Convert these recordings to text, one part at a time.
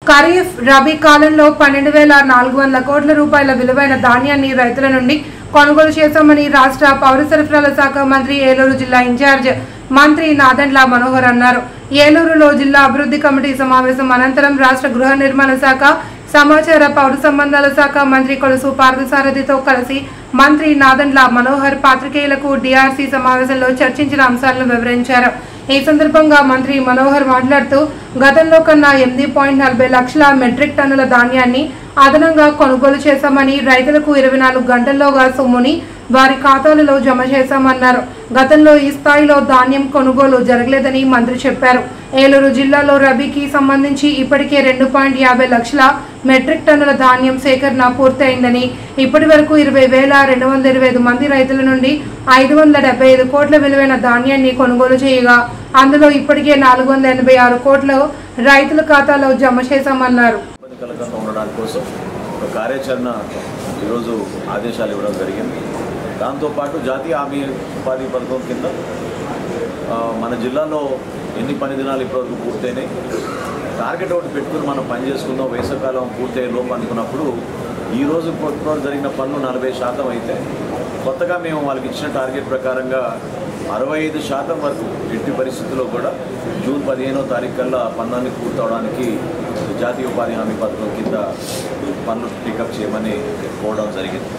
ఖరీఫ్ రబీ కాలంలో 12,400 కోట్ల రూపాయల విలువైన ధాన్యాన్ని రైతుల నుండి కొనుగోలు చేశామని రాష్ట్ర పౌర సరఫరాల శాఖ మంత్రి ఏలూరు జిల్లా ఇన్ఛార్జ్ మంత్రి నాదెండ్ల మనోహర్ అన్నారు. ఏలూరులో జిల్లా అభివృద్ధి కమిటీ సమావేశం అనంతరం రాష్ట్ర గృహ నిర్మాణ శాఖ, సమాచార పౌర సంబంధాల శాఖ మంత్రి కొలుసు పార్థసారథితో కలిసి మంత్రి నాదెండ్ల మనోహర్ పాత్రికేయులకు డిఆర్సీ సమావేశంలో చర్చించిన అంశాలను వివరించారు. ఈ సందర్భంగా మంత్రి మనోహర్ మాట్లాడుతూ గతంలో కన్నా 8.40 లక్షల మెట్రిక్ టన్నుల ధాన్యాన్ని అదనంగా కొనుగోలు చేశామని, రైతులకు 24 గంటల్లోగా సొమ్ముని వారి ఖాతాలలో జమ చేశామన్నారు. గతంలో ఈ స్థాయిలో ధాన్యం కొనుగోలు జరగలేదని మంత్రి చెప్పారు. ఏలూరు జిల్లాలో రబీకి సంబంధించి ఇప్పటికే 2.50 లక్షల మెట్రిక్ టన్నుల ధాన్యం సేకరణ పూర్తయిందని, ఇప్పటి వరకు 20,225 మంది రైతుల నుండి 575 కోట్ల విలువైన ధాన్యాన్ని కొనుగోలు చేయగా అందులో ఇప్పటికే 486 కోట్లు రైతుల ఖాతాలో జమ చేశామన్నారు. కార్యాచరణ ఈరోజు ఆదేశాలు ఇవ్వడం జరిగింది. దాంతోపాటు జాతీయ హామీ ఉపాధి పథకం కింద మన జిల్లాలో ఎన్ని పని దినాలు ఇప్పటివరకు పూర్తయినాయి, టార్గెట్ ఒకటి పెట్టుకుని మనం పని చేసుకుందాం, వేసవకాలం పూర్తయ్యే లోపు అనుకున్నప్పుడు ఈరోజు ఇప్పటివరకు జరిగిన పనులు 40% అయితే కొత్తగా మేము వాళ్ళకి ఇచ్చిన టార్గెట్ ప్రకారంగా 65% వరకు ఎట్టి పరిస్థితుల్లో కూడా జూన్ 15వ తారీఖు కల్లా పనులన్నీ పూర్తవడానికి జాతీయ ఉపాధి హామీ పథకం కింద పనులు పికప్ చేయమని కోరడం జరిగింది.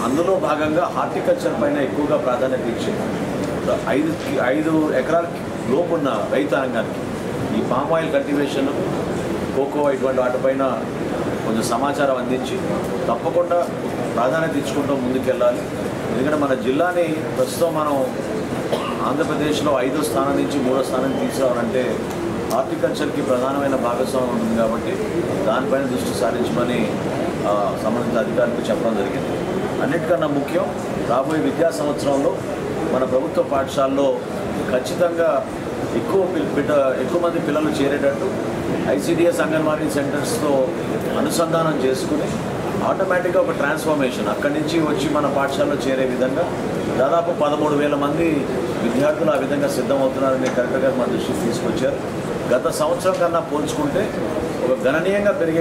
అందులో భాగంగా హార్టికల్చర్ పైన ఎక్కువగా ప్రాధాన్యత ఇచ్చి 5 ఎకరాల లోపున్న రైతాంగానికి ఈ పామ్ ఆయిల్ కల్టివేషన్, కోకో ఇటువంటి వాటిపైన కొంచెం సమాచారం అందించి తప్పకుండా ప్రాధాన్యత ఇచ్చుకుంటూ ముందుకెళ్ళాలి. ఎందుకంటే మన జిల్లాని ప్రస్తుతం మనం ఆంధ్రప్రదేశ్లో 5వ స్థానం నుంచి 3వ స్థానం తీసుకురావాలంటే హార్టికల్చర్కి ప్రధానమైన భాగస్వామ్యం ఉంటుంది. కాబట్టి దానిపైన దృష్టి సారించమని సంబంధిత అధికారులకు చెప్పడం జరిగింది. అన్నిటికన్నా ముఖ్యం, రాబోయే విద్యా సంవత్సరంలో మన ప్రభుత్వ పాఠశాలలో ఖచ్చితంగా ఎక్కువ మంది పిల్లలు చేరేటట్టు ఐసిడిఎస్ అంగన్వాడీ సెంటర్స్తో అనుసంధానం చేసుకుని ఆటోమేటిక్గా ఒక ట్రాన్స్ఫర్మేషన్ అక్కడి నుంచి వచ్చి మన పాఠశాలలో చేరే విధంగా దాదాపు 13,000 మంది విద్యార్థులు ఆ విధంగా సిద్ధమవుతున్నారని కలెక్టర్ గారు మన దృష్టికి తీసుకొచ్చారు. గత సంవత్సరం కన్నా పోల్చుకుంటే ఒక గణనీయంగా పెరిగే